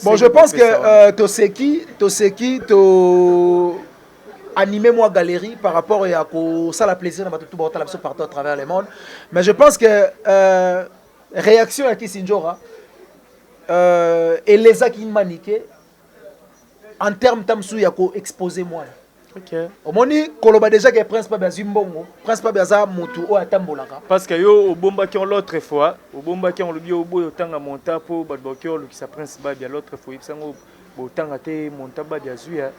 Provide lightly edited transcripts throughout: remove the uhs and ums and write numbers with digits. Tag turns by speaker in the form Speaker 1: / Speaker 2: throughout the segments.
Speaker 1: Bon, je pense que Toseki, animer moi galerie par rapport à ça la plaisir tout partout à travers le monde. Mais je pense que réaction à Kisinjora et les qui maniqué en termes tamsou ya ko exposer moi.
Speaker 2: OK.
Speaker 1: Au moni koloba déjà que prince pas bazimbongo, prince pas baza mutu o atambolaka.
Speaker 2: Parce que yo obomba ki on l'autre fois, obomba ki on le bio boyo tanga monta po badbokyo le qui sa prince ba bien l'autre fois isango bo tanga te monta ba dia zuya.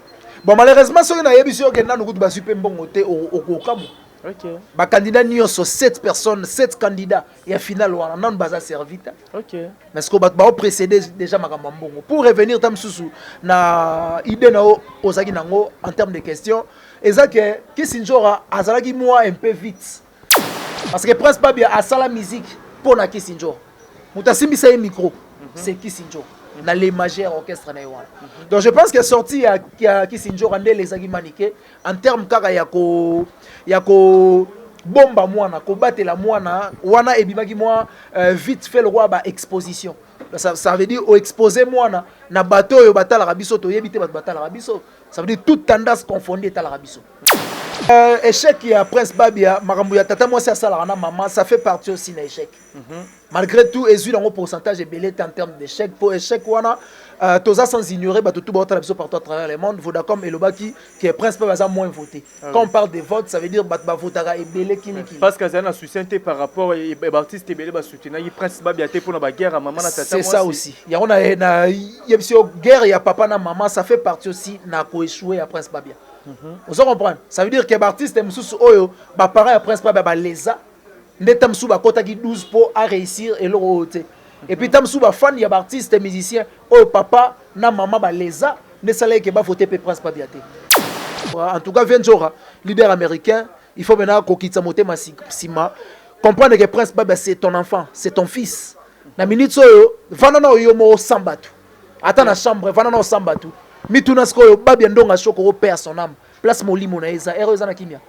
Speaker 1: Bon malheureusement ce na yebi sur que na nukutu bazupe mbongo te au kokamu.
Speaker 2: OK.
Speaker 1: Ba candidat nyonso 7 personnes, 7 candidats et à final wana nan baza servita.
Speaker 2: OK.
Speaker 1: Mais ce que ba précédé déjà makamba mbongo. Pour revenir tam susu na idée na ozaki nango en termes de questions, eza que Kisinjora azalaki moi un peu vite. Parce que Prince Babia a sa la musique pour na Kisinjora. Mutasimbi sa micro, c'est Kisinjora. Dans les majeurs orchestres na yawana. Donc je pense que sorti à Kisinjora ndé les agi maniqué en termes kaka yako bomba mwana ko batela mwana wana ebimaki moi vite fait le roi ba exposition. Ça veut dire exposer mwana na bateau yo batala rabiso to yebite batala rabiso. Ça veut dire toute tendance confondue à la rabiso. Échec qui a Prince Babia, Maramouya Tata, moi c'est ça la maman, ça fait partie aussi d'un échec. Malgré tout, et dans un pourcentage belé en termes d'échec. Pour échec, wana, tous sans ignorer, tout partout à travers le monde. Vodacom et Lobaki, qui est Prince Babia moins voté. Quand on parle de votes, ça veut dire que votera et belé qui.
Speaker 2: Parce que c'est un soutien par rapport à Baptiste Belé, soutenir Prince Babia pour la guerre à maman.
Speaker 1: C'est ça aussi. Il y a une guerre, il y a papa na maman, ça fait partie aussi na échoué à Prince Babia. Vous comprenez? Ça veut dire que Baptiste Msous Oyo, bah parents à Prince Babia, bah les a, n'étant sous bah kota qui 12 pour à réussir et le roté. Et puis tam sous bah fan, il y a Baptiste musicien, oh papa, na maman bah les a, ne salé que bah voter pour Prince Babia. En tout cas, Venjora, leader américain, il faut maintenant qu'on quitte sa montée massima, comprendre que Prince Babia c'est ton enfant, c'est ton fils. Na minute soyo, vanana yo mo sambatu. Attends la chambre, vanana sambatu. Mituna sko babia ndonga shoko perd son âme. Place molimo na eza heureuse na kimia.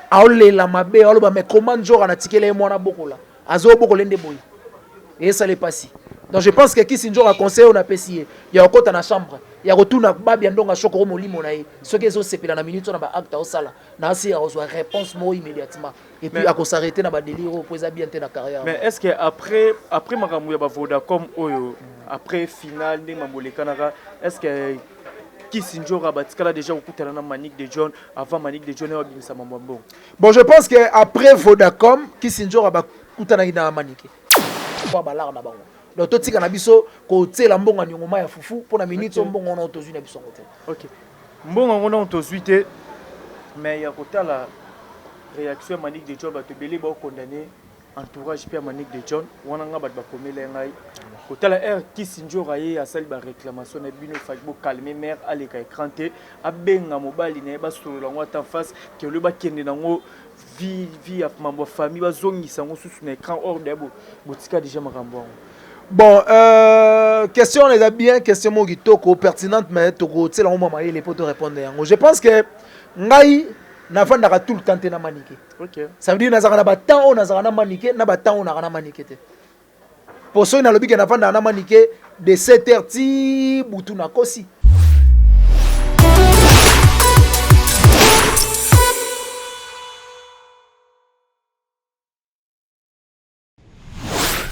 Speaker 1: Aole la mabe aloba mais comment njora na tikele mwana bokola. Azo bokola ndé boy. Et ça l'est passé. Donc je pense que Kisinjora conseil on a pessier. Ya okota na chambre. Ya retourna babia ndonga shoko molimo na ye. Ce que zo sepela na minute na ba acte au sala. Na si reçoit réponse mo immédiatement. Et puis à s'arrêter na ba délire pour bien na carrière.
Speaker 2: Mais est-ce que après Maramouya ba Vodacom oyo après finale ndé mambolé Canada, est-ce que Kisinjora batikala déjà au kutana na Manique de John avant Manique de John et Obimisa Mambombo.
Speaker 1: Bon, je pense que après Vodacom, Kisinjora ba kutana na Manique. Pas balar na bango. Donc tout tika na biso ko tsela mbonga nyongoma ya fufu pour na minute mbonga na otozui na biso côté.
Speaker 2: OK. Mbonga na otozui te mais ya kotala réaction Manique de John ba te belé ba condamné entourage Pierre Manique de John wana nga ba komela ngai. Kotala Kisinjora ye asali ba réclamation na bino fagbo calmer mère aleka écranté abenga mobali na ba solo lango en face que le ba kende nango vie af mambo famille ba zongisa ngo susu na écran hors de botika déjà makambo.
Speaker 1: Bon, question les a bien, question mo kitoko pertinente mais toko tsela ngo mama les potes répondre yango. Je pense que ngai na fanda tout le temps na manique.
Speaker 2: OK.
Speaker 1: Ça veut dire na zaka na temps on na zaka na manique na ba temps on na manique te. Pour ceux qui n'ont pas de na manique de 7h ti butu na kosi.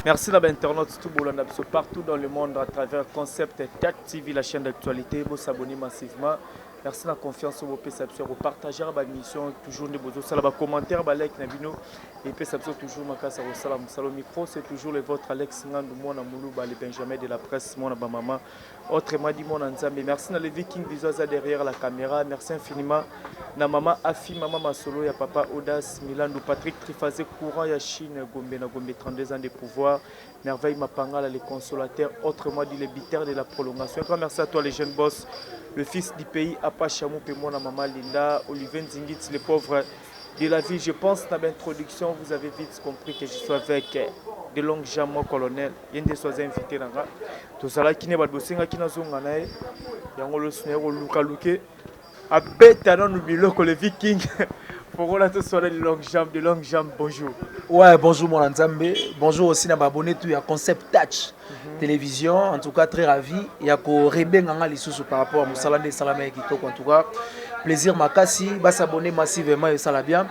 Speaker 2: Merci à l'internaute tout bolanda partout dans le monde à travers Concept TAC TV, la chaîne d'actualité. Vous s'abonnez massivement. Merci de la confiance au perception. Vous partagez la mission toujours de vos commentaires, like Nabino et perception toujours ma casse au salam. Salam micro, c'est toujours le vôtre Alex Ngandou, mon amoulou, le Benjamin de la presse, mon maman. Autrement dit, mon ensemble. Merci à les Vikings Visosa derrière la caméra. Merci infiniment. Na maman Afi, maman Masolo, ya papa Audace, Milandou, Patrick Trifazé, courant ya Chine, Gombe, na Gombe, 32 ans de pouvoir. Merveille Mapangala, les consolateurs, autrement dit les bitères de la prolongation. Grand merci à toi les jeunes boss, le fils du pays, Apachamou, Pémon, la maman Linda, Olivier Zingitz, les pauvres de la vie. Je pense dans l'introduction, vous avez vite compris que je suis avec de longues jambes, mon colonel. Il y a des soins invités. Tout ça, qui n'est pas de bossinga, qui n'a pas de zongana, il y a un luka luke. À bête, nous biloko les vikings. Pour là, tout soit de longues jambes, bonjour.
Speaker 1: Ouais, bonjour mon Nzambe. Bonjour aussi à abonné tout à Concept Touch Télévision. En tout cas, très ravi. Il y a ko rebenga lisusu par rapport à Moussalande Salamé Kitoko. En tout cas, plaisir makasi. Bas s'abonner massivement et ça la bien.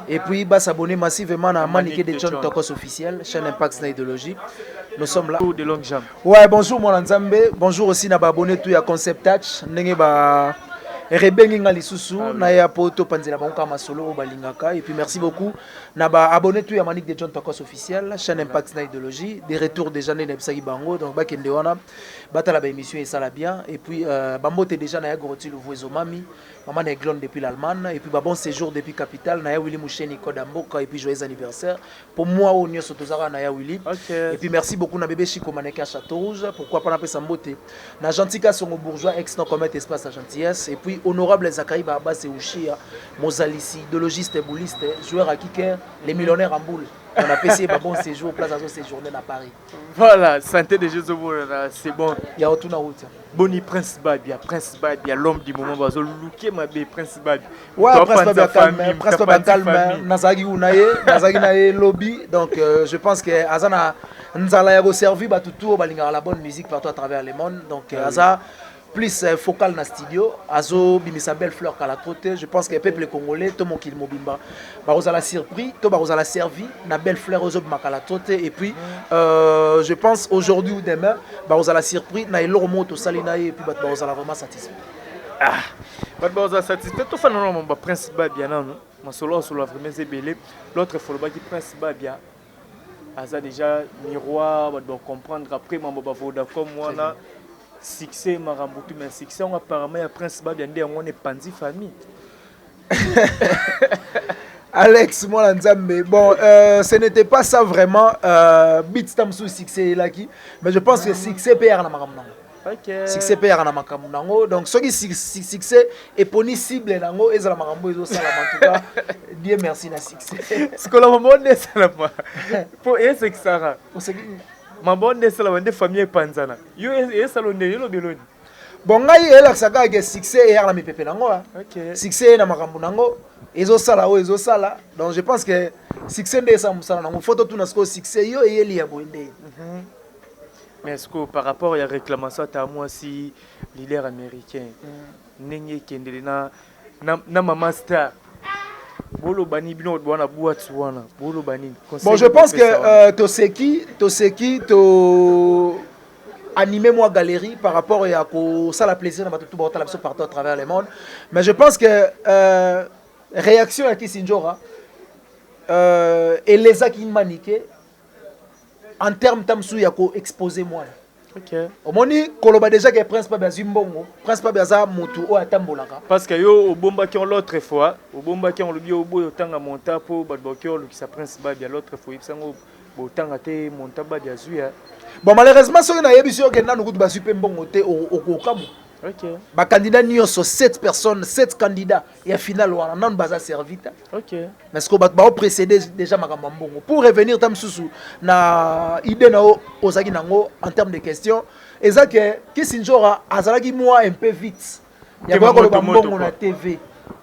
Speaker 1: Et puis bas s'abonner massivement à Maniké de John Tokos officiel, chaîne Impact Idéologie. Nous sommes là.
Speaker 2: De longues jambes.
Speaker 1: Ouais, bonjour mon Nzambe. Bonjour aussi à abonné tout à Concept Touch. Ndenge ba rebenga lisusu na ya poto panzela banka masolo balingaka. Et puis merci beaucoup na ba abonné tout à Maniké de John Tokos officiel, chaîne Impact Idéologie. Des retours déjà né nebsaki bango donc ba kende wana batala ba émission et ça la bien. Et puis bambote déjà na ya goroti louvozo mami maman Neglon depuis l'Allemagne. Et puis bon séjour depuis capitale na ya Willy Moucheni Kodamboka. Et puis joyeux anniversaire pour moi au Nyo Sotozara na ya Willy. Et puis merci beaucoup na bébé Chico Maneka Château Rouge. Pourquoi pas na pesa mbote na Gentika Songo bourgeois ex non commettre espace à gentillesse. Et puis honorable Zakaï Baba Seuchia Mozalisi idéologiste et bouliste joueur à kicker les millionnaires en boule. On a passé un bon séjour place à séjourner à Paris.
Speaker 2: Voilà, santé de Jésus, c'est bon.
Speaker 1: Il y a autour de la route.
Speaker 2: Boni Prince Babia, l'homme du moment, bazo looké ma bé Prince Babia.
Speaker 1: Ouais, Prince Babia calme, Prince Babia calme, Nazagi Unaye, Nazagi Naye lobby. Donc je pense que Azana Nzala ya servi ba tout balinga la bonne musique partout à travers le monde. Donc Aza plus focal na studio, Azo bimisa belle fleur kala trotte. Je pense que le peuple congolais tout mon qu'il mobimba. Baroza la surpris, to baroza la servi na belle fleur ozo makala trotte et puis je pense aujourd'hui ou demain baroza la surpris na eloro moto salina et puis baroza la vraiment satisfait.
Speaker 2: Ah, baroza satisfait to fa non mon Prince Babia non. Ma solo vraiment c'est belé. L'autre faut le qui Prince Babia. Aza déjà miroir, doit comprendre après mon bavoda comme moi là. Succès Marambutu, mais succès on apparemment il y a Prince Babia on est pandi famille.
Speaker 1: Alex moi Nzambe. Bon ce n'était pas ça vraiment beat tam sous succès là qui mais je pense que succès père na makamna. OK. Succès père na makamna donc ce qui succès est poni cible nango ezala makambo ezo sala en tout cas Dieu merci na succès.
Speaker 2: Ce que la maman est ça pour c'est que ça. Ma bonne est la bonne famille panzana. Yo est salonné yo beloni.
Speaker 1: Bon ngai ela saka ke succès et na mi pepe nango.
Speaker 2: OK.
Speaker 1: Succès na makambo nango ezo sala o ezo sala. Donc je pense que succès nde sa musala nango photo tout na sko succès yo et eli ya boende.
Speaker 2: Mais est-ce que par rapport à la réclamation à moi si leader américain nenye kendele na maman star Bolo bani bino bwana boîte wana bolo bani.
Speaker 1: Bon je pense que Toseki animer moi galerie par rapport à ça la plaisir na tout la partout à travers le monde mais je pense que réaction à Kisinjora et les aki maniqué en termes tamsou ya ko exposer moi.
Speaker 2: OK.
Speaker 1: Omoni koloba déjà que Prince Babia Zimbongo, Prince Babia za mutu o atambolaka.
Speaker 2: Parce que yo obomba qui on l'autre fois, obomba qui on le bio boyo tanga monta po badbokyo le qui sa Prince Babia l'autre fois isango bo tanga te monta Babia zuya.
Speaker 1: Bon malheureusement so na yebisio ke nanu kutu ba super mbongo te o kamu.
Speaker 2: OK.
Speaker 1: Ba candidat nyonso 7 personnes, 7 candidats et à final wana nan baza servita.
Speaker 2: OK.
Speaker 1: Mais ce que ba précédé déjà makamba mbongo pour revenir tam susu na idée na ozaki nango en termes de questions eza que Kisinjora azalaki moi un peu vite. Ya ba ko ba mbongo na TV.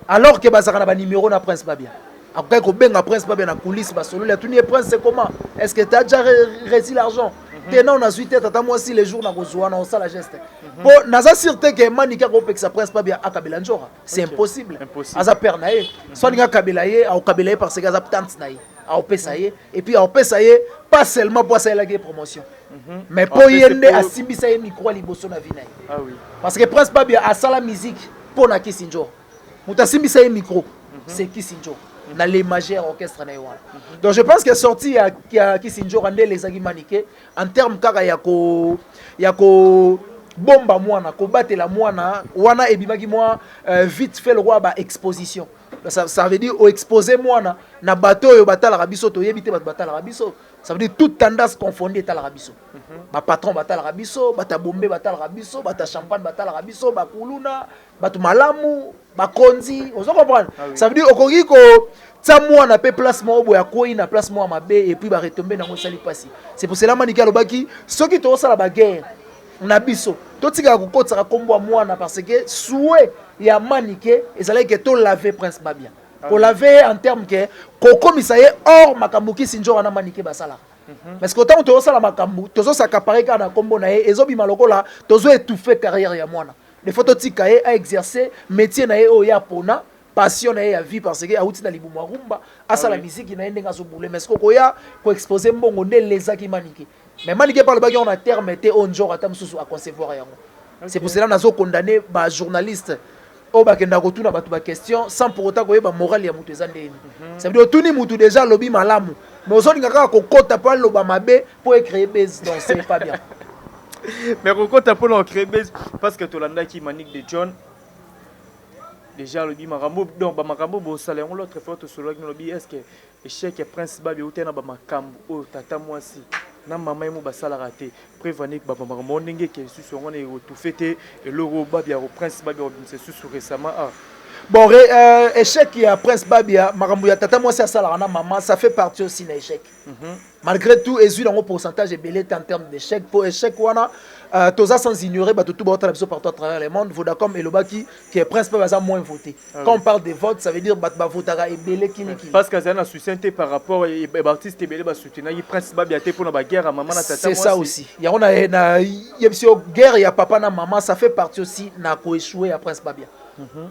Speaker 1: Alors que bazaka na ba numéro na Prince Babia. Après ko benga Prince Babia na coulisse ba solo la tuni Prince c'est comment? Est-ce que tu as déjà reçu l'argent? Tenant na suite tata moi si les jours na kozwa na ça la geste. Bon naza sûreté que manika ko peksa Prince Babia akabela njora. C'est impossible. Aza père na ye. Soit ninga kabela ye au kabela ye parce que aza tante na ye. A opesa ye et puis a opesa ye pas seulement pour ça la promotion. Mais pour yende asibisa ye micro liboso na vina ye.
Speaker 2: Ah oui.
Speaker 1: Parce que Prince Babia a ça la musique pour na Kisinjora. Muta simbisa ye micro. C'est Kisinjora. Dans les majeurs orchestres na yoa. Donc je pense que sorti ya Kisinjora ndé les agi maniqué en termes kaka yako bomba mwana ko batela mwana wana ebimaki moi vite fait le roi ba exposition. Ça veut dire au exposer mwana na bateau yo batala rabiso to yebite batala rabiso. Ça veut dire toute tendance confondue batala rabiso. Ba patron batala rabiso, bata bombe batala rabiso, bata champagne batala rabiso, ba kuluna, batu malamu, ba konzi, vous comprenez? Ça veut dire okoki ko ta mwana pe placement obo ya koi na placement mabe et puis ba retomber na mo sali pasi. C'est pour cela manika lobaki soki to sala ba guerre na biso. To tika ko kotsa kombo mwana parce que souhait ya manike ezalaki que to laver Prince Babia. Pour laver en termes que Koko Misaye or Makamuki Sinjo wana manike basala. Parce que autant to sala makambu, tozo s'accaparer kana kombo na ye, ezobi maloko la, tozo étouffer carrière ya mwana. Les photos tikaye a exercer métier na ye o ya pona, passion na ye ya vie parce que a outi na libumu rumba, asa la musique na ndenga zo boule. Mais ce ko ya ko exposer mbongo ne lezaki manike. Mais manike par le bagage on a terme était on genre atam susu à concevoir yango. C'est pour cela nazo condamné ba journaliste o bakenda kotuna batu ba question sans pour autant koyeba moral ya mutu ezandeni. Ça veut dire tuni mutu déjà lobi malamu. Mais aujourd'hui kaka kokota pa loba mabe pour créer base donc c'est pas bien.
Speaker 2: Mais kokota pour non créer base parce que tolanda ki Manick de John déjà lobi makambo donc ba makambo bo sala on l'autre fois to solo lobi est-ce que échec prince babi utena ba makambo o tata mwasi na mama yemo basala raté prévenir ba makambo ndenge ke susu ngone tout fêter et le babi ya prince babi c'est susu récemment
Speaker 1: bon échec il y a prince babia makambo ya tata mwasi asala na maman ça fait partie aussi d'un échec. Malgré tout et dans un pourcentage est belé en termes d'échec pour échec wana toza sans ignorer ba tout ba partout à travers le monde Vodacom et Lobaki qui est prince babia moins voté. Quand on parle de vote ça veut dire ba votera et belé kini
Speaker 2: parce que ça na soucienté par rapport et artiste belé ba soutenir prince babia té pour na ba guerre à maman na tata
Speaker 1: mwasi. C'est ça aussi. Il y a on a na yebsio guerre ya papa na maman ça fait partie aussi na ko échouer à prince babia.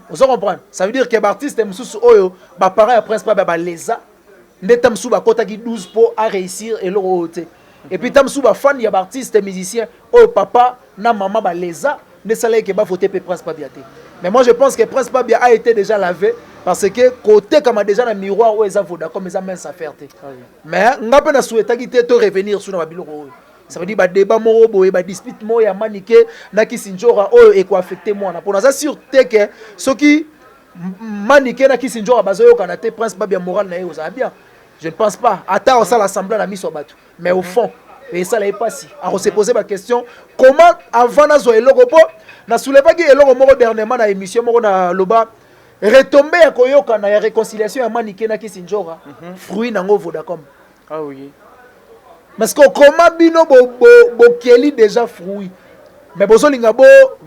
Speaker 1: Vous comprenez? Ça veut dire que l'artiste Moussous Oyo, bah pareil après pas bah lesa, n'etam sous bah kota qui 12 pour à réussir et l'autre. Et puis tam sous bah fan y a artiste musicien, oh papa na maman bah lesa, ne salé que bah voter pour Prince Pabiaté. Mais moi je pense que Prince Pabia a été déjà lavé parce que côté comme déjà dans miroir où ils avoda comme ils amènent sa fierté. Mais n'a pas na souhaité quitter to revenir sur na biloko. Ça veut dire que débat morobo et dispute mo ya manike na kisinjora oyo eko affecté moi na pona ça sûreté que ce qui manike na kisinjora bazoyo kana te prince babia moral na yo ça bien. Je ne pense pas ata ça l'assemblée na miso batu mais au fond et ça là pas si on se poser la question comment avant na zo eloko po na souleva ki eloko moko dernièrement na émission moko na loba retomber ya koyoka na ya réconciliation ya manike na kisinjora fruit nango Vodacom.
Speaker 2: Ah oui.
Speaker 1: Parce que comment bino bo keli déjà fruit mais bozo linga bo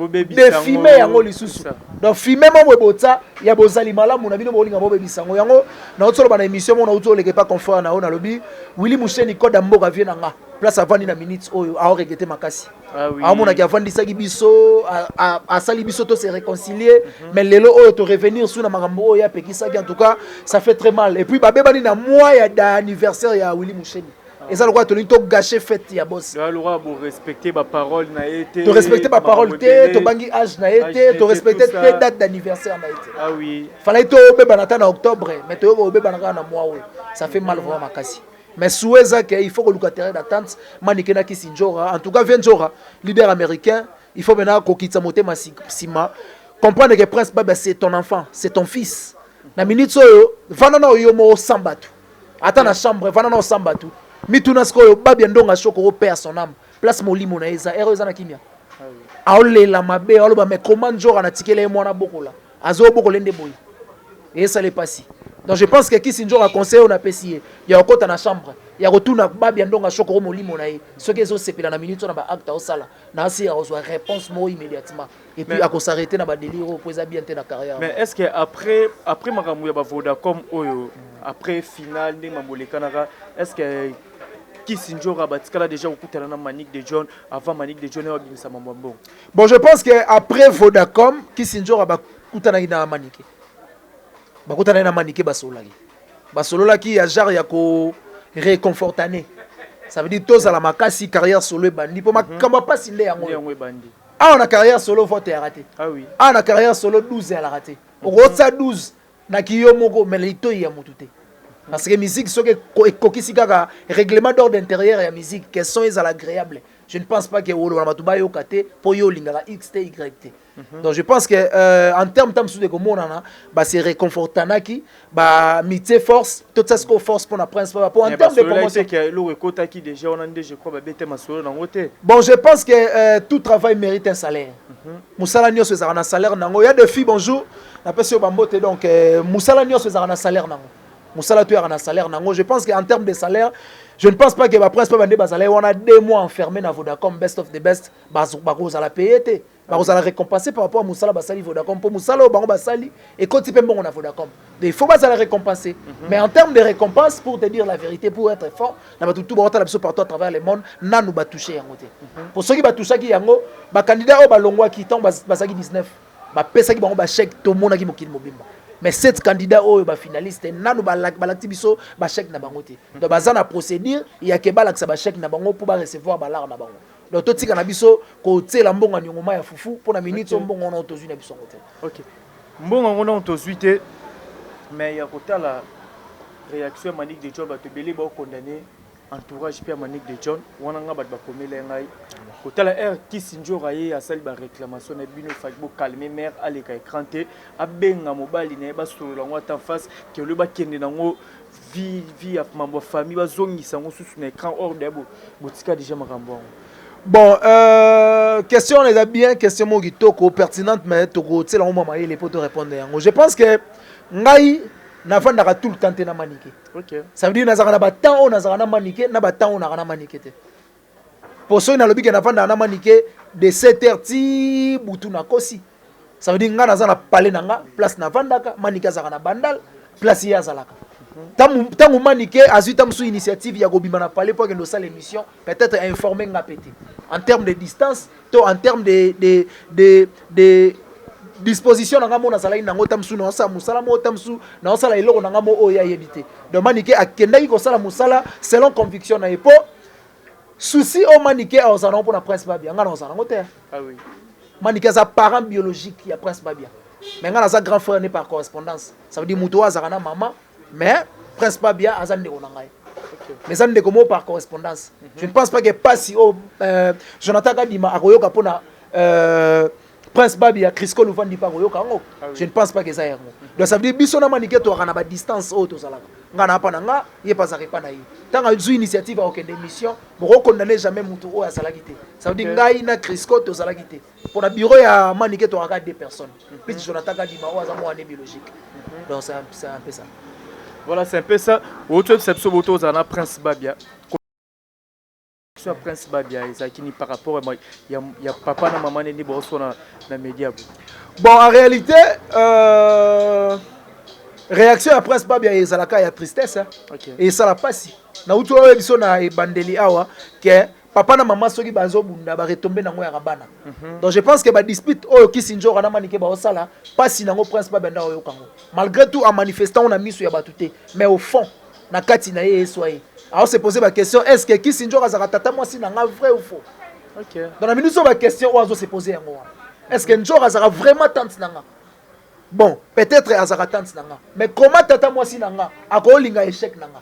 Speaker 1: de fumer yango lisusu donc fumer mo bota ya bozali malamu na bino bo linga bo bebisango yango na otolo bana émission mo na otolo leke pas confort na lobi Willy Moucheni koda mboka vient nga place avandi na minutes oyo a regretter makasi a mona ki avandi saki biso a sali biso to se réconcilier mais lelo oyo to revenir sur na makambo oyo ya pekisa en tout cas ça fait très mal et puis ba bebani na mois ya d'anniversaire ya Willy Moucheni. Et ça, le roi, tu as gâché fête, ya boss.
Speaker 2: Le roi, pour respecter ma parole, n'a été.
Speaker 1: Tu respecter ma parole, tu bangi âge, n'a été. Tu respecter tes dates d'anniversaire, n'a été.
Speaker 2: Ah oui.
Speaker 1: Fallait que tu aies en octobre, mais tu aies en mois. Ça fait mal vraiment, ma cassie. Mais souhaite qu'il faut que le terrain d'attente, Manikena Kisinjora, en tout cas, Venjora, leader américain, il faut maintenant qu'on quitte sa montée, ma sima. Comprendre que Prince Baba, c'est ton enfant, c'est ton fils. Na minute, vanana yomo sambatu. Attends la chambre, vanana sambatu. Mituna skoyo babia ndonga shoko au père son âme place molimo na eza eza na kimia aole la mabe aloba mais comment genre na tikele mwana bokola azo bokola ndé boy et ça les passi donc je pense que qui sinjora conseil on a pesier ya okota na chambre ya retourna babia ndonga shoko au molimo na ye ce que zo sepela na minute na ba acte au sala na asi ya reçoit réponse mo immédiatement et puis à s'arrêter na ba délire pour ça bien na carrière.
Speaker 2: Mais est-ce que après makambo ya ba Vodacom oyo après finale ni mamboleka naka est-ce que Kisinjora batikala déjà okutana na Manick de John avant Manick de John et Obimisa Mambambo.
Speaker 1: Bon je pense que après Vodacom Kisinjora bakutana na Manick. Bakutana na Manick basolaki. Basolaki ya genre ya ko réconfortané. Ça veut dire tous à la makasi carrière solo bandi pour makamba pas sinde yango.
Speaker 2: Bandi.
Speaker 1: Ah on a carrière solo vote est raté.
Speaker 2: Ah oui.
Speaker 1: Ah on a carrière solo 12 est raté. Au gros ça 12 na kiyo moko mais lito ya mutute. Parce que la musique, c'est un règlement d'ordre intérieur et la musique, quels sont les agréables. Je ne pense pas que Olomatouba Kate pour Yolinga X, T, Y, T. Donc je pense que en termes de communauté, c'est réconfortant qui, mité force, tout ça ce qu'on force pour la prince. Pour en termes de promotion. Bon, je pense que tout travail mérite un salaire. Moussala Nios faisait un salaire. Il y a des filles, bonjour. Donc Moussala Nios faisait un salaire. Moussala tu as un salaire nango. Je pense qu'en termes de salaire, je ne pense pas que ma prince peut vendre salaire. On a 2 mois enfermé dans Vodacom best of the best. Bako ça la payer. bakozala récompensé par rapport à musala basali Vodacom pour musala bango basali et quand pe mbongo na Vodacom il faut bazala récompenser mais en termes de récompense pour te dire la vérité pour être fort na batutu ba otala biso partout à travers le monde nanu ba toucher yango te pour ceux qui ba toucher ki yango ba candidat o ba longwa ki tant basaki 19 ba pesa ki bango ba chèque to mona ki mokili mobimba mais 7 candidats oyo ba finaliste nanu ba lakti biso ba chèque na bango te donc bazana procédure il y a que ba laksa ba chèque na bango pour ba recevoir ba lar na bango donc tout tika na biso ko tsela mbongo nyongoma ya fufu pour na minute mbongo na tozui na biso ngote.
Speaker 2: OK. Mbongo na tozui te mais ya kota la réaction Manick de John ba te belé ba condamné entourage puis Manick de John wana nga ba komela ngai kota la R Kisinjo raye asali ba réclamation na bino Facebook calmer mère aleka écran te abenga mobali na ba solo ngwa en face que le ba kende nango vie ya mambo famille ba zongisa ngo susu na écran hors de botika déjà makambo.
Speaker 1: Bon, question les bien, question qui toko pertinente mais toko tu sais là on m'a les potes répondre. Je pense que ngai na fanda tout le temps na maniqué.
Speaker 2: OK.
Speaker 1: Ça veut dire nazara na batang on nazara na maniqué na batang on na maniqué te. Pour ceux na lobi que na fanda na maniqué de 7h ti butu na kosi. Ça veut dire nga nazana parler nanga place na fanda ka maniqué zara na bandal place ya zalaka. Tant maniqué azutam sous initiative ya gobima na parler pour que nous ça l'émission peut-être informer nga pété en termes de distance to en termes de disposition nanga mona sala nango tamsu na sa musala mo tamsu na sala iloko nanga mo oya yebité donc maniqué akendaki ko sala musala selon conviction na epo souci o maniqué a osana pour na prince babia nga na osana ngote.
Speaker 2: Ah oui.
Speaker 1: Maniqué sa parent biologique ya prince babia mais nga na sa grand frère n'est par correspondance ça veut dire muto azana maman mais Prince Babia a zande onangai. Mais ça ne comme par correspondance. Je ne pense pas que pas si Jonathan Kadima a koyoka pona Prince Babia Crisco Louvan di pa koyoka ngo. Je ne pense pas que ça y est. Donc ça veut dire biso na maniqué to kana ba distance auto salaka. Nga na pa nga ye pas aripa na yi. Tant a une initiative à aucune émission, pour condamner jamais mutu o ya salakité. Ça veut dire ngai na Crisco to salakité. Pour la bureau ya maniqué to aka deux personnes. Puis Jonathan Kadima o azamo année biologique. Donc c'est un peu ça.
Speaker 2: Voilà, c'est un peu ça. Autre exception, autre zana Prince Babia. Prince Babia, il par rapport à il y a papa et maman ni bosso na média.
Speaker 1: Bon, en réalité, réaction à Prince Babia et Zalaka, il y a tristesse. Okay. Et ça la passe. Na utu wa biso na bandeli awa que papa na maman soki bazo bunda ba retomber nango ya rabana. Donc je pense que ba dispute oyo Kisinjo kana manike ba osala pasi nango Prince Babia nda oyo kango. Malgré tout en manifestant on a mis sur ya batuté mais au fond na kati na ye soye. Alors se poser la question est-ce que Kisinjo azaka tata moi si nanga vrai ou faux? OK. Dans la minute sur la question ozo se poser yango. Est-ce que Njo azaka vraiment tante nanga? Bon, peut-être azaka tante nanga. Mais comment tata moi si nanga ako linga échec nanga?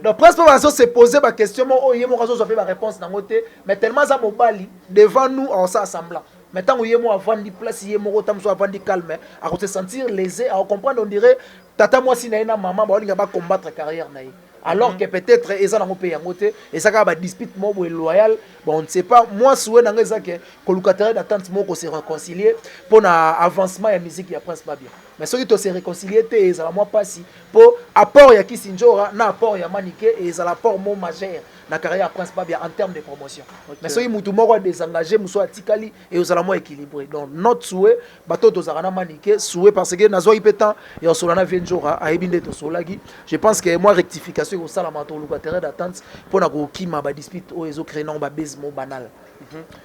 Speaker 1: Donc, presque pas se poser la question, oh, il y a une réponse dans côté, mais tellement ça mobali devant nous en s'assemblant. Maintenant, il y a moi avant de place, il y a moi avant de calme, à se sentir lésé, à comprendre, on dirait, tata moi si na maman, il va combattre carrière naïe. Alors que peut-être ils ont un pays en côté et ça va dispute mo loyal bon on ne sait pas moi souhait dans ça que colocataire d'attente mo ko se réconcilier pour na avancement ya musique ya Prince Babia mais ceux qui to se réconcilier te ils ont moi pas si pour apport ya Kisinjora na apport ya Maniqué et ils ont apport mo majeur na carrière Prince Babia en termes de promotion. Okay. Mais ceux qui mutu moko désengagé muso atikali et ils ont moi équilibré donc notre souhait bato to zarana Maniqué souhait parce que nazo ipetan et on solana venjora a ebinde to solagi je pense que moi rectification au salama to locataire d'attente pour na ko kima ba dispute o ezo créer non ba basement banal.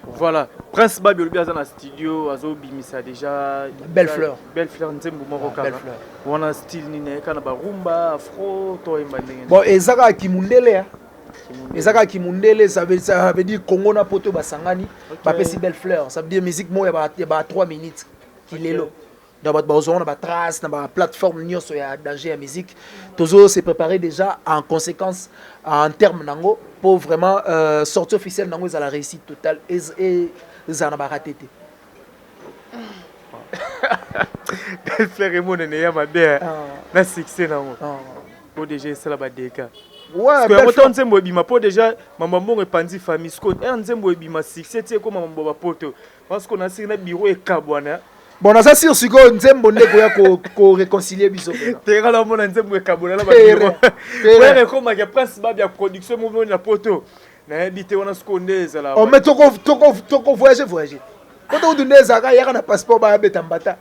Speaker 2: Voilà, Prince Babia le dans le studio, azo bimisa déjà
Speaker 1: belle fleur
Speaker 2: nzembo moko kaka. On a style ni na kana ba rumba afro to imbanenge.
Speaker 1: Bon ezaka kimundele ezaka kimundele ça veut dire Congo na poto basangani ba pesi belle fleur ça veut dire musique mo ya ba 3 minutes kilelo. Dans votre trace, dans la plateforme Nyos ya danger à musique, toujours se préparer déjà en conséquence en termes nango pour vraiment sortie officielle nango à la réussite totale et ça n'a pas raté.
Speaker 2: Belle frère et mon néa ma belle, na succès nango. Pour déjà c'est la badeka.
Speaker 1: Ouais,
Speaker 2: parce que nzembo ebima po déjà maman bongo epandi famille sko nzembo ebima succès tie ko maman boba poto parce qu'on a siri na bureau e kabwana.
Speaker 1: Bon, ça c'est sûr que Nzembo Negoya ko réconcilier biso.
Speaker 2: T'es là mon Nzembo kabona la bureau. Ouais, comme ma Prince Babia production mouvement na poto. Na habité on a scondé là.
Speaker 1: On met toko voyager. Quand on dit Zaka, il y a un passeport, il y a un bata.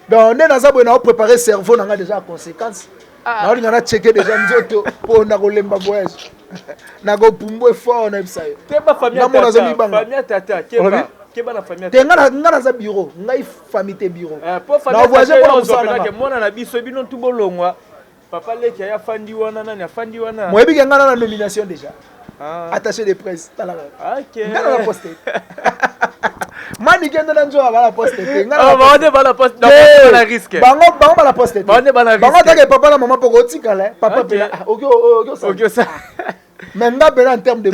Speaker 1: Donc, on a préparé le cerveau, on a déjà des conséquences. On a checké déjà pour un voyage. On a un fort, on a ça.
Speaker 2: Keba famille tata, keba na famille
Speaker 1: tata. Nga na bureau, nga famille bureau.
Speaker 2: Pour famille tata, moi na biso bino tout bolongwa. Papa leki ya fandi wana nani afandi wana.
Speaker 1: Moi bi nga na nomination déjà. Attaché de presse.
Speaker 2: OK.
Speaker 1: Nga na poste. Mani kende na njo ba la poste.
Speaker 2: Nga ba la poste. Donc la risque.
Speaker 1: Bango ba la poste.
Speaker 2: Ba la risque.
Speaker 1: Bango ta papa na maman poko tikala. Papa pela. OK ça. Mais nga bela en termes de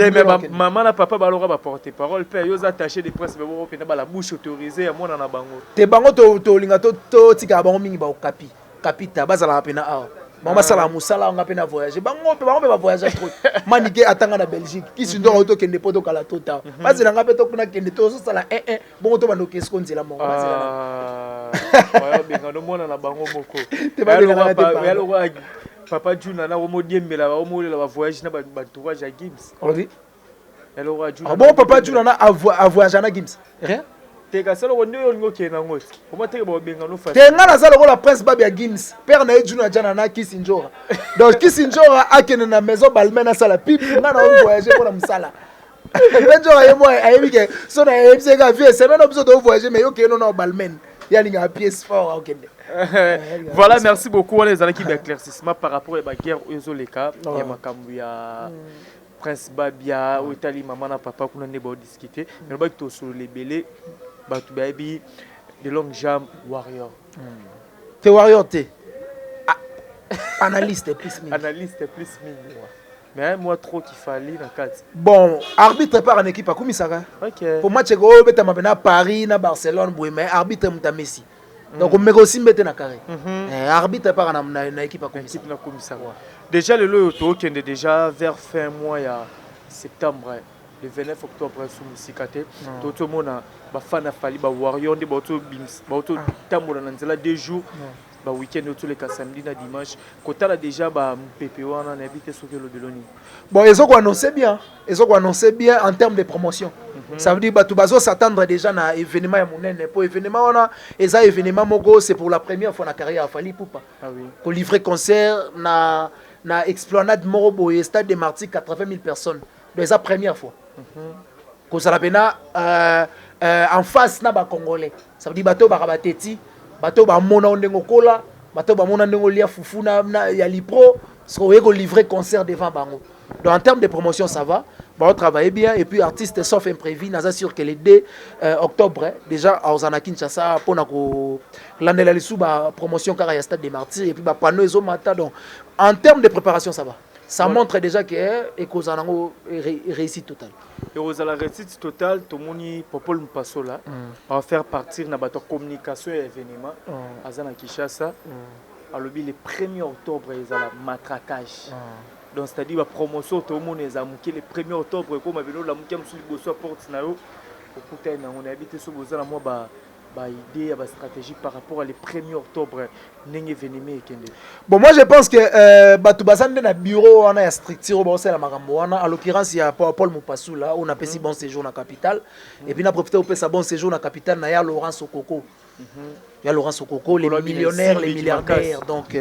Speaker 2: maman na papa balora ba porter parole père yo attaché de presse bebo pena ba la bouche autorisée ya mona na bango.
Speaker 1: Te bango to linga to tika bango mingi ba okapi. Kapita bazala pena a. Maman sala musala nga pena voyager. Bango ba voyager trop. Manike atanga na Belgique. Ki sindo auto kende poto kala tota. Bazela nga peto kuna kende to so sala bongo to bando kesko nzela mo.
Speaker 2: Bazela. Benga no mona na bango moko.
Speaker 1: Te ba linga te
Speaker 2: Papa Juna na omo diembela ba omo la voyage na ba entourage à Gims.
Speaker 1: On dit
Speaker 2: elle aura Juna.
Speaker 1: Bon papa Juna na a voyage na Gims. Rien.
Speaker 2: Te ka sala wondo yo ngoke na ngoti. Comment te ba benga no fa.
Speaker 1: Te nga na sala ko la prince babi à Gims. Père na Juna jana na Kisinjora. Donc Kisinjora a kene na maison balmena sala pip nga na voyager pour la musala. Benjora yemo ayebi ke so na yebse ga vie semaine obso de voyager mais yo ke no na balmen. Ya linga a pièce fort okende.
Speaker 2: Voilà, merci beaucoup les amis d'éclaircissement par rapport à la guerre aux Oleka. Il y a Makambuya, Prince Babia, Otali, maman et papa qu'on a discuté. Mais on va sur les bélés, Batu Baby, de longues jambes, warrior.
Speaker 1: T'es warrior, t'es analyste plus mini.
Speaker 2: Analyste plus mini. Mais moi trop qu'il fallait dans 4.
Speaker 1: Bon, arbitre par une équipe à Koumisara.
Speaker 2: OK.
Speaker 1: Pour match go beta mabena Paris na Barcelone, mais arbitre muta Messi. Donc on met aussi mettre na carré. Arbitre par na équipe à
Speaker 2: Koumisara. Déjà le lot qui est déjà vers fin mois ya septembre. Le 29 octobre sur Musikate. Tout le monde a fan fali ba warrior de bato bims, bato tambola na nzela 2 jours. Ba week-end tous les cas samedi na dimanche. Kota là déjà ba mpépé wana na habité sur le Deloni.
Speaker 1: Bon, ils ont annoncé bien. Ils ont annoncé bien en termes de promotion. Ça veut dire que tout bazo s'attendre déjà à événement ya monene. Pour événement wana, eza événement mogo c'est pour la première fois na carrière à Fali Poupa.
Speaker 2: Ah oui.
Speaker 1: Pour livrer concert na Esplanade Morobo et Stade des Martyrs 80 000 personnes. Donc c'est la première fois. Ko ça la pena en face na ba congolais. Ça veut dire bato ba rabateti, bato ba mona ndengo kola, bato ba mona ndengo lia fufu na ya lipro, parce qu'on veut livrer concert devant bango. Donc en termes de promotion ça va, on travaille bien et puis artiste sauf imprévu, nous sûr que le 2 octobre déjà à Ozana Kinshasa pour l'année la suba promotion car il y a Stade des Martyrs et puis ba panneau ezo mata. Donc en termes de préparation ça va. Ça montre déjà que Kozana réussite totale.
Speaker 2: Et aux la réussite totale, tout le monde Popol Mpasola va faire partir na bato communication et événement à Zana Kinshasa. Alors le 1er octobre il y a le matraquage. Donc c'est-à-dire la promotion tout le monde est amouké le 1er octobre comme aveno la mouké sur le bosso porte na yo okuta na on habité sur bozo na moi ba idée ba stratégie par rapport à le 1er octobre n'enge événement ekende.
Speaker 1: Bon moi je pense que batu bazande na bureau on a ya structure bon c'est la makambo wana en l'occurrence il y a Paul Mopasula on a pesi bon séjour na capitale et puis on a profité au sa bon séjour na capitale na ya Laurent Sokoko. Il y a Laurent Sokoko, les millionnaires, les milliardaires. Donc,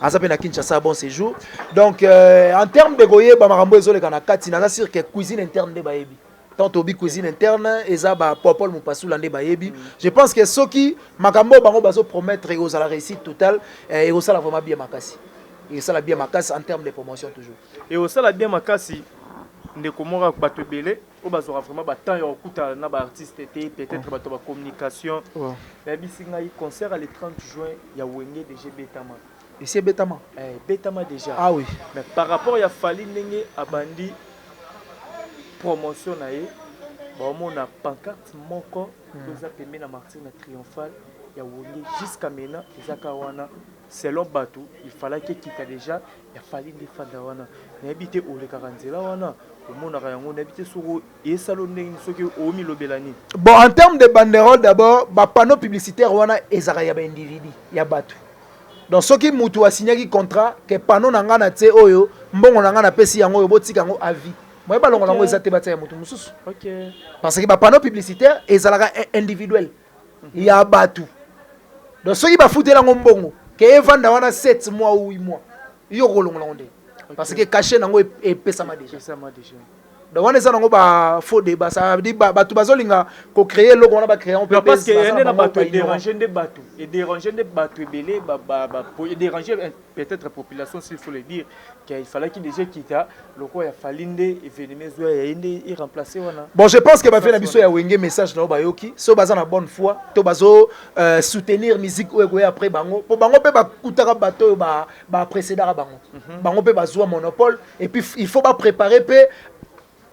Speaker 1: à Zapena Kinshasa, bon séjour. Donc, en termes de goye, Bamarambo et Kanakati, on a sûr que cuisine interne de Baebi. Tant au cuisine interne, et ça, Paul Mopasula de Baebi. Je pense que ceux qui, Makambo, Bango Bazo promettre à la réussite totale, et au sala vraiment bien Makasi. Et ça, la bien Makasi en termes de promotion toujours.
Speaker 2: Et au sala bien Makasi, Nekomora Batebele, on va vraiment battre au coup na ba artiste peut-être bato ba communication. Mais bisinga il concert le 30 juin il y a Wenge DG Betama.
Speaker 1: Et c'est Betama.
Speaker 2: Betama déjà.
Speaker 1: Ah oui.
Speaker 2: Mais par rapport à Fali ndenge abandi promotion na ye, ba mona pancarte moko doza pembe na Martyr na triomphal ya Wenge jusqu'à maintenant ezaka wana selon Batu il fallait que quitte déjà il fallait des fanda wana na habité au le 40 wana.
Speaker 1: Bon, en termes de banderole, d'abord, les panneaux publicitaires, il y a des individus, il y a des donc, ceux qui ont signé un contrat, que panneau n'a pas été oyo, bon, on a payé yango, yobo tika yango avis. moi balongo nango eza te batia moto mususu.
Speaker 2: OK.
Speaker 1: Parce que ba panneau publicitaire ezalaka individuel. Il y a batu. Donc ceux qui ba foutre la ngombongo que evanda wana 7 mois ou 8 mois. Yo kolongo na ndé. Parce que caché nango epesama déjà.
Speaker 2: Pesama déjà.
Speaker 1: Donc on est nango ba faux débat ça dit batu bazolinga ko créer logo on ba créer on peut
Speaker 2: parce que ene na bato déranger des bateaux et déranger des bateaux belé pour déranger peut-être la population s'il faut le dire qu'il fallait qu'il déjà quitta loko ya falinde événement zo ya ende et remplacer wana.
Speaker 1: Bon je pense que ba fait na biso ya wenge message na ba yoki so baza na bonne foi to bazo soutenir musique ou après bango pour bango pe ba kutaka bato ba précédent bango bango pe bazwa monopole et puis il faut pas préparer pe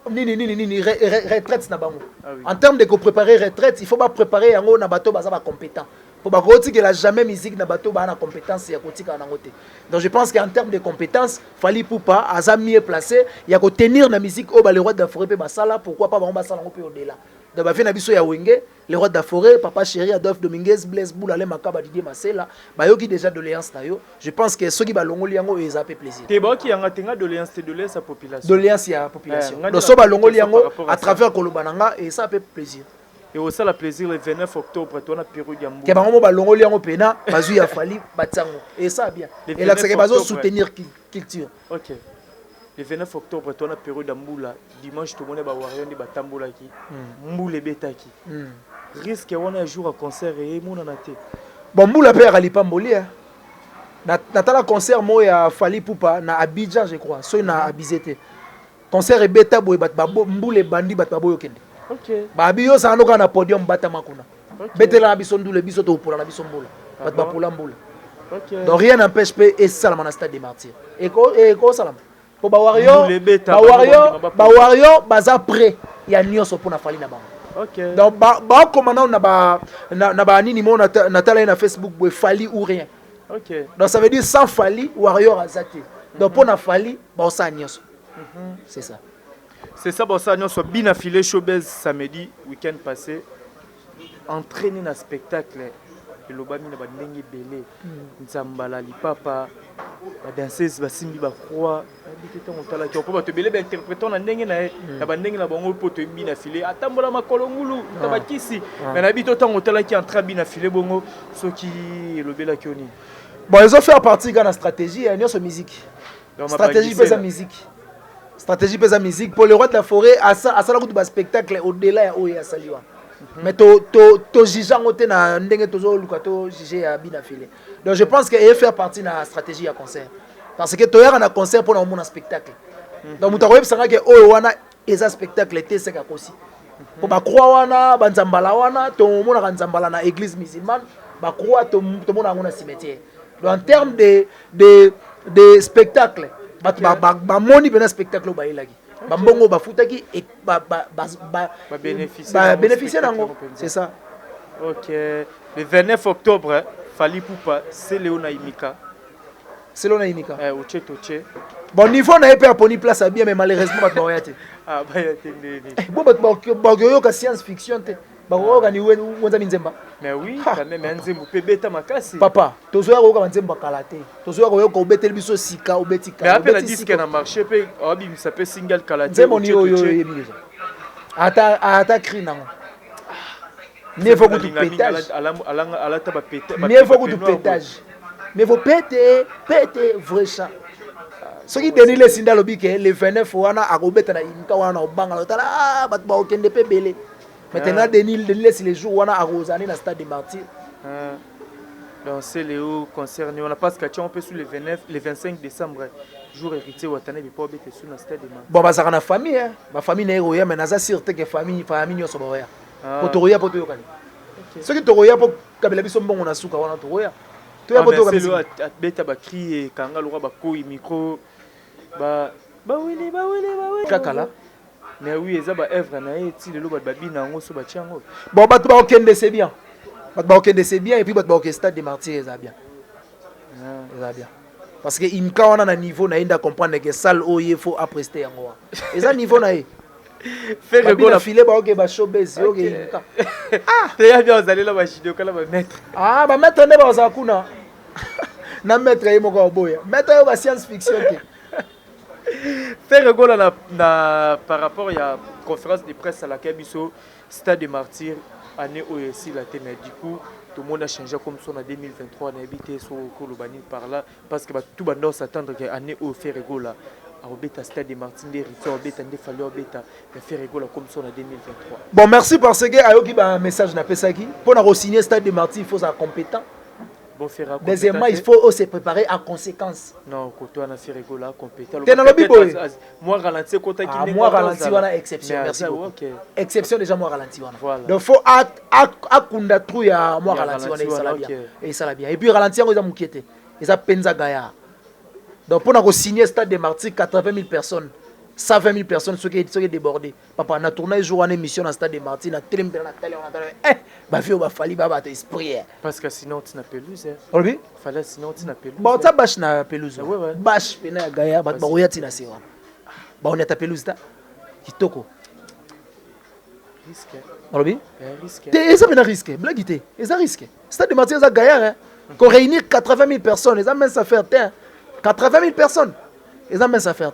Speaker 1: retraite na bango. En termes de préparer retraite, il faut pas préparer yango na bateau baza ba compétent. Pour ba koti que la jamais musique na bateau ba na compétence ya koti ka na ngote. Donc je pense qu'en termes de compétences, Fally Ipupa aza mieux placé, il y a ko tenir na musique au ba le roi de la forêt pe ba sala, pourquoi pas bango ba sala ngo pe au-delà. Donc ba fait na biso ya wenge, le roi de la forêt, Papa Chéri, Adolphe Dominguez, Blaise Boula, le Makaba Didier Masela, ba yoki déjà doléance na yo. Je pense que ceux qui ba longoli yango eza pe plaisir.
Speaker 2: Te ba ki yanga tenga doléance sa population.
Speaker 1: Doléance ya population. Donc so ba longoli yango à travers Kolobananga et ça fait plaisir.
Speaker 2: Et aussi le plaisir le 29 octobre toi na Pérou Yambo.
Speaker 1: Que bango ba longoli yango pena, bazu ya Fally batango. Et ça bien. Et là c'est que bazo soutenir culture.
Speaker 2: OK. Le 29 octobre, tu as une période d'Amboula. Dimanche, tout le monde est warrior de Batamboula qui. Mboule betaki. Risque on un jour à concert et mon anaté.
Speaker 1: Bon Mboula père ali pamboli. Natala concert moi ya Fally Ipupa na Abidjan je crois. So na Abizete. Concert et beta boy bat babo Mboule bandi bat babo yokende.
Speaker 2: OK.
Speaker 1: Ba biyo sa no kana podium bata makuna. Betela na biso ndule biso to pour na biso Mboula. Bat ba pour la Mboula.
Speaker 2: OK.
Speaker 1: Donc rien n'empêche pe et salama na stade des martyrs. Et ko salama. Pour Bawario, baza prêt. Il y a nyonso pour na Fally na bango.
Speaker 2: OK.
Speaker 1: Donc commandant na ba nini mo natala na Facebook boy Fally ou rien.
Speaker 2: OK.
Speaker 1: Donc ça veut dire sans Fally Warrior azate. Donc pour na Fally ba osa nyonso. C'est ça.
Speaker 2: C'est ça bossa nyonso bina filé showbiz samedi week-end passé. Entraîner na spectacle. Et l'obami na ba ndenge belé. Nzambala lipapa. La danseuse basimbi ba croix habité on tala ki on peut te belé interpréter na ndenge na na ba ndenge na bango po to bina filé atambola makolo ngulu tabakisi mais na bito tango tala ki entra bina filé bongo soki lobela ki oni.
Speaker 1: Bon ils ont fait partie de la stratégie et sur musique. Stratégie pesa musique. Stratégie pesa musique pour le roi de la forêt à ça la route de spectacle au-delà ya oya saliwa. Mais to jija ngote na ndenge tozo lukato jije ya bina filé. Donc je pense que il fait partie de la stratégie à concert. Parce que toyera na concert pour un spectacle. Donc mutakoyeb sanga que oyo wana eza spectacle était c'est ka kosi. Pour ba croix wana ba nzambala wana to mona ka nzambala na église musulmane ba croix to mona ngona cimetière. Donc en termes de spectacle ba moni bena spectacle ba elaki. Bambongo bafutaki et bénéficier nango, c'est ça.
Speaker 2: OK. Le 29 octobre, Fally Ipupa, c'est Léona Imika.
Speaker 1: C'est Léona Imika.
Speaker 2: Oche toche.
Speaker 1: Bon niveau na épée poni place à bien mais malheureusement pas boyate.
Speaker 2: Ah ba ya tendeni.
Speaker 1: Bon ba yo ka science fiction te. Ba ko ka ni wenza minzemba.
Speaker 2: Mais oui, quand même nzembo pe beta makasi.
Speaker 1: Papa, tozoya ko ka nzemba kalate. Tozoya ko ko beteli biso sika o betika.
Speaker 2: Mais après la disque na marché pe obi mi s'appelle single kalate.
Speaker 1: Nzembo ni yo yebi déjà. Ata cri nango. Mais faut que tu pétage. Mais faut que tu pétage. Mais faut péter vrai ça. Ce qui donne les sinda lobby que le 29 wana akobeta na imka wana obanga lotala bat ba okende pe belé. Maintenant Denis laisse les jours wana arosani na stade des martyrs.
Speaker 2: Donc c'est Léo concerné on a pas ce on peut sur le 29 le 25 décembre jour héritier watane bi pas bete sur na stade des martyrs.
Speaker 1: Bon bazaka na famille hein. Ma famille na héroïa mais naza sûreté que famille nyoso boya. Potoroya poto yokani. Ce qui toroya po kabela biso mbongo na suka wana toroya. Toya poto kabisa.
Speaker 2: C'est le beta ba crier kanga lora ba ko micro ba wili.
Speaker 1: Kakala.
Speaker 2: Mais oui, ça va œuvre na eti le loba babina ngo so ba tiango.
Speaker 1: Bon bat ba okende c'est bien. Bat ba okende c'est bien et puis bat ba okende stade des martyrs ça bien. Ça bien. Parce que imka on a un niveau na inda comprendre que salle oye faut apprécier yango. Et ça niveau na e.
Speaker 2: Faire le
Speaker 1: goal filer ba ok ba showbiz ok imka.
Speaker 2: Ah, tu as bien allé là ba chido kala ba mettre.
Speaker 1: Ah, ba mettre ne ba za kuna. Na mettre e moko boya. Mettre yo ba science fiction ke.
Speaker 2: Faire rigolo par rapport à la conférence de presse à laquelle biso Stade des Martyrs année où aussi la thème du coup tout le monde a changé comme ça en 2023 on a habité sur Kolobani par là parce que tout le monde s'attendre que année où faire rigolo à Obeta Stade des Martyrs des rituels Obeta des fallu Obeta de faire rigolo comme ça en 2023.
Speaker 1: Bon merci parce que ayoki ba message na pesaki pour na signer Stade des Martyrs il faut être compétent.
Speaker 2: Bon,
Speaker 1: deuxièmement, il faut se préparer en conséquence.
Speaker 2: Non, quand on a fait rigolo, compétent.
Speaker 1: Moi,
Speaker 2: ralenti,
Speaker 1: moi, ralenti, on a exception. Merci beaucoup.
Speaker 2: Okay.
Speaker 1: Exception déjà, moi, ralenti.
Speaker 2: Voilà.
Speaker 1: Donc, il faut akunda trouille à moi, ralenti. Et ça l'a bien. Et puis, ralenti, on a moukiété. Et ça, penza gaya. Donc, pour nous signer Stade des Martyrs, 80 000 personnes. 120 000 personnes sont débordées. Papa, on a tourné un jour en émission dans le Stade des Martyrs, on a télé, on a télé, bah vie, on va falloir battre esprit.
Speaker 2: Parce que sinon, tu n'as pelouse.
Speaker 1: Oui.
Speaker 2: Fallait sinon, tu n'as pelouse.
Speaker 1: Bon, ça bâche na pelouse.
Speaker 2: Ouais.
Speaker 1: Bâche, pena gaya, bah on y a tina sewa. Bah on y a ta pelouse ta. Kitoko.
Speaker 2: Risque.
Speaker 1: Oui.
Speaker 2: Risque.
Speaker 1: Et ça mena risque. Blaguité. Et ça risque. Stade des Martyrs, ça gaya. Qu'on réunir 80 000 personnes, et ça même ça fait 80 000 personnes. Et ça même ça fait.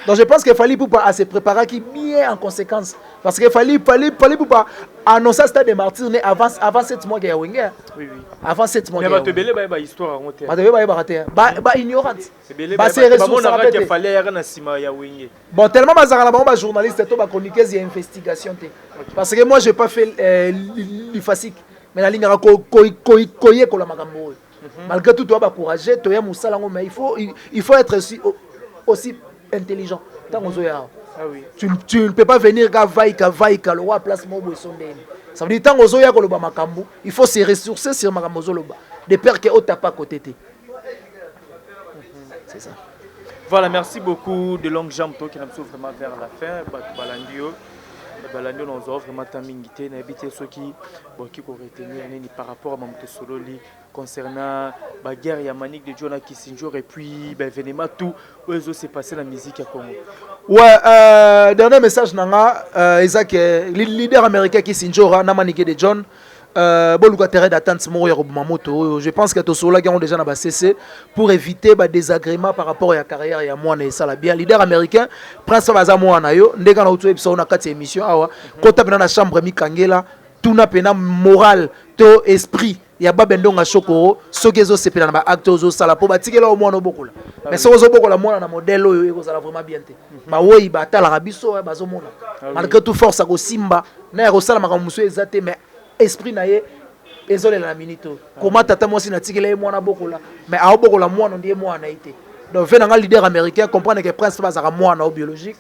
Speaker 1: Donc je pense qu'il fallait pour se préparer qui bien en conséquence. Parce qu'il fallait pour annoncer Stade des Martyrs avant 7 mois qu'il y a Wenger.
Speaker 2: Oui.
Speaker 1: Avant 7 mois.
Speaker 2: Mais tu belé ba histoire en terre.
Speaker 1: Ba ignorante.
Speaker 2: C'est belé ba ressources à qu'il fallait y na sima ya Wenger.
Speaker 1: Bon tellement bazara ba journaliste to ba chroniqueuse il y a investigation té. Parce que moi j'ai pas fait l'ifasique. Mais la ligne a koye ko la makambo. Malgré tout tu dois encourager, tu as musala mais il faut être aussi intelligent.
Speaker 2: Ah oui.
Speaker 1: Tu ne peux pas venir vaïka le roi place mobo sondeni. Ça veut dire tant ozoya ko loba makambo, il faut se ressourcer sur makambo zoloba. De peur que ota pas côté té. C'est ça.
Speaker 2: Voilà, merci beaucoup de longues jambes qui nous vraiment vers la fin. Balandio. Balandio nous offre vraiment ta mingité, n'habiter ceux qui retenir par rapport à Mamoto Sololi concernant la guerre yamanique de Jonah Kissinger et puis événement tout où s'est passé la musique à Congo.
Speaker 1: Ouais, dernier message nanga Isaac leader américain Kissinger na manique de John boluka terrain d'attente moko ya Mamoto. Je pense que to sola ont déjà na cessé pour éviter ba désagrément par rapport à la carrière ya mwana et ça la bien leader américain prince baza mwana yo ndeka na utu episode na kati émission awa kota pena na chambre mikangela tuna pena moral to esprit ya babendonga shokoro soki ezo sepela na ba acte ozo sala po batikela o mwana obokola mais soki ozo bokola mwana na modèle oyo ekozala vraiment bien te ba woyi batala rabiso bazo mona malgré tout force ko simba na ya kosala makambo musu ezate mais esprit na ye ezolela na minito comment tata mwasi na tikela ye mwana bokola mais aobokola mwana ndiye mwana ite donc venant un leader américain comprendre que prince bazara mwana au biologique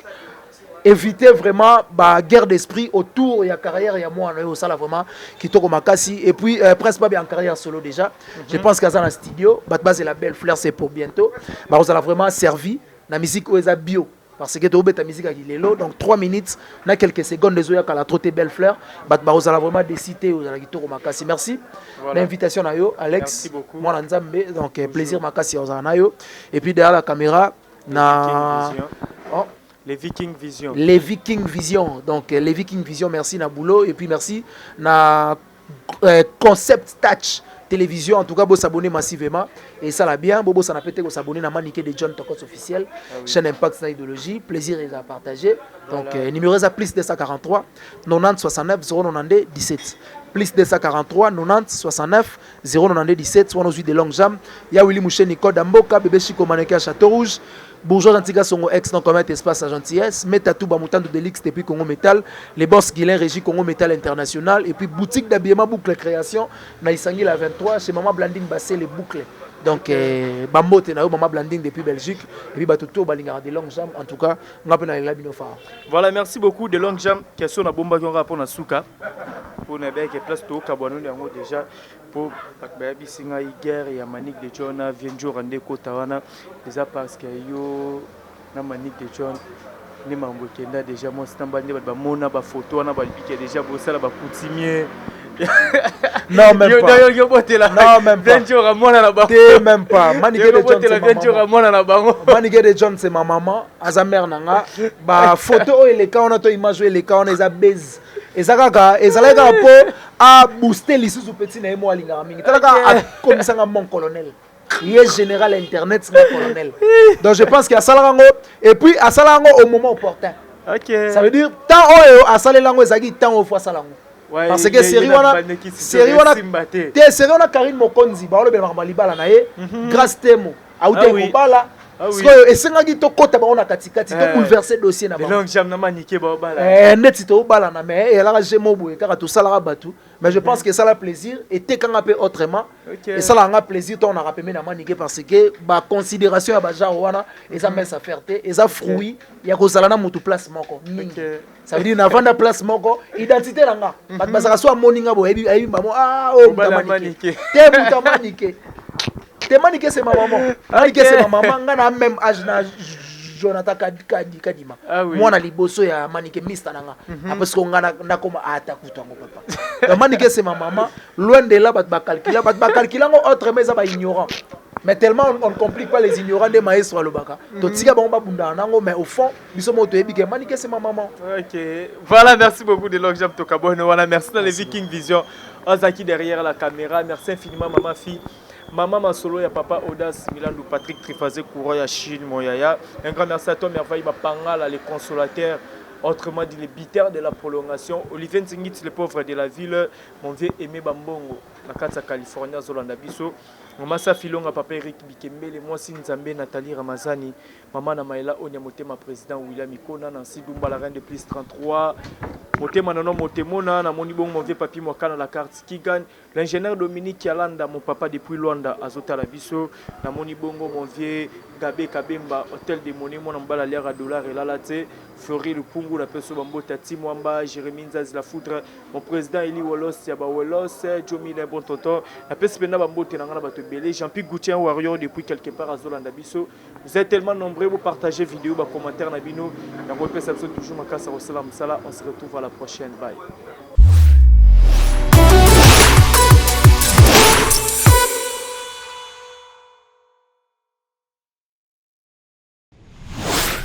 Speaker 1: éviter vraiment la guerre d'esprit autour de la carrière il y a moi ça là vraiment qui toko makasi et puis prince pas bien en carrière solo déjà je pense qu'à ça dans studio base la belle fleur c'est pour bientôt bah ça a vraiment servi la musique où bio parce que tu as ta musique à Gilelo, donc 3 minutes, na quelques secondes, les oya kala trotte belle fleur, bah vous allez vraiment décider, vous allez gitoro makasi. Merci. Voilà. L'invitation à yo, Alex.
Speaker 2: Merci beaucoup.
Speaker 1: Moi Nzambe, donc bonjour. Plaisir makasi à yo. Et puis derrière la caméra, na
Speaker 2: les Viking Vision.
Speaker 1: Les Viking Vision. Donc les Viking Vision, merci na boulot et puis merci na Concept Touch télévision. En tout cas, vous s'abonnez massivement et ça l'a bien. Bobo ça n'a peut-être vous s'abonner na maniqué de John Tokos officiel. Chaîne Impact na idéologie, plaisir à partager. Donc voilà. Numéro est plus 243 90 69 092 17. Plus 243 90 69 092 17. Soit nos de longue jambe. Ya Willy Mouché Nicole Damboka, bébé Chico Maneke à Château Rouge. Bourgeois Antiga Songo ex non commettre espace à gentillesse. Meta Touba Moutando de l'X depuis Congo Metal. Les boss Guilain Régie Congo Metal International. Et puis boutique d'habillement boucle création. Na Isangi la 23 chez Maman Blandine Bassé les boucles. Donc Bambo Tenayo Maman Blandine depuis Belgique. Et puis Batuto Balingara de longues jambes. En tout cas, on appelle la Binofa.
Speaker 2: Voilà, merci beaucoup de longues jambes. Question na bomba qui on répond à Souka. Pour ne pas que place to Kabouanou déjà pour baby singa guerre ya manique de John vient jour rendre Kotawana déjà parce que yo na manique de John ni mambo kenda déjà moi stamba ndi ba mona ba photo na ba biki déjà bo sala ba coutumier
Speaker 1: non même pas
Speaker 2: non même pas jour à mona na ba
Speaker 1: même pas manique de John c'est
Speaker 2: ma jour à mona na bango
Speaker 1: manique de John c'est ma maman aza mère nanga ba photo et les cas on a to image et les cas on les a baise ezalaka po a booster lisusu petit na mo alinga mingi talaka comme ça mon colonel il est général internet c'est colonel donc je pense qu'il y a Salango et puis à Salango au moment opportun.
Speaker 2: OK.
Speaker 1: Ça veut dire tant oyo à Salango ezaki tant au fois Salango.
Speaker 2: Ouais,
Speaker 1: parce que série wana Karine Mokonzi ba ole be malibala na ye grâce temo auté kobala parce que esengaki to kota ba ona katikati to bouleverser dossier na ba
Speaker 2: donc jam na maniqué ba bala
Speaker 1: neti to bala na mais et là j'ai mo boye car tout ça la batu mais je pense que ça la plaisir et te kanga peu autrement et ça la nga plaisir to on a rappelé na maniqué parce que ba considération ya ba genre wana et ça met sa fierté et ça fruit ya ko sala na mutu place moko ça veut dire na vanda place moko identité la nga ba ça soit moninga bo ebi mamo ah oh maniqué te muta maniqué Maniqué c'est ma maman. Maniqué c'est ma maman. On a même âge na Jonathan Kadima. Moi na liboso ya Maniqué Mr Nanga. Parce qu'on a comme attaque tout papa. Donc Maniqué c'est ma maman. Loin de là, bat calculer autre mais ça va ignorant. Mais tellement on ne complique pas les ignorants des maestros à l'obaka. Donc si on bunda nango mais au fond, ils sont moto ebi que Maniqué c'est ma maman.
Speaker 2: OK. Voilà, merci beaucoup de l'Ogjam Tokabone. Voilà, merci dans les Viking Vision. Ozaki derrière la caméra. Merci infiniment maman fille. Maman Masolo, ya papa Audace, Milandou, Patrick Trifazé, Kouroya, Chine, Moyaya. Un grand merci à toi, Merveille Mapangala, les consolateurs, autrement dit les bitères de la prolongation. Olivier Nzingit, les pauvres de la ville, mon vieux Aimé Bambongo, la Katsa California, Zolanda Bisso. Maman Safilonga, papa Eric Bikembele, moi Sinzambe, Nathalie Ramazani, maman Namaela Onyamotema, président William Ikona, Nancy Dumba, la reine de plus 33. Motema Nono Motemona, na moni bon mon vieux papi Mwakana la carte qui gagne. L'ingénieur Dominique Yalanda, mon papa depuis Luanda, Azota la Bisso. Na moni bongo mon vieux Gabé Kabemba, hôtel de monnaie, mon emballa l'air à dollar et la latte. Fleury le Pungu, la personne Bambo Tati Mwamba, Jérémy Nzaz la Foudre, mon président Eli Wolos, Yaba Wolos, Jomi le bon tonton. La personne Bambo Tenangana Batobele, Jean-Pierre Goutier Warrior depuis quelque part à Zolanda Bisso. Vous êtes tellement nombreux, vous partagez vidéo, commentaires Nabino. La repère toujours ma casse à Salam Sala. On se retrouve à la prochaine. Bye.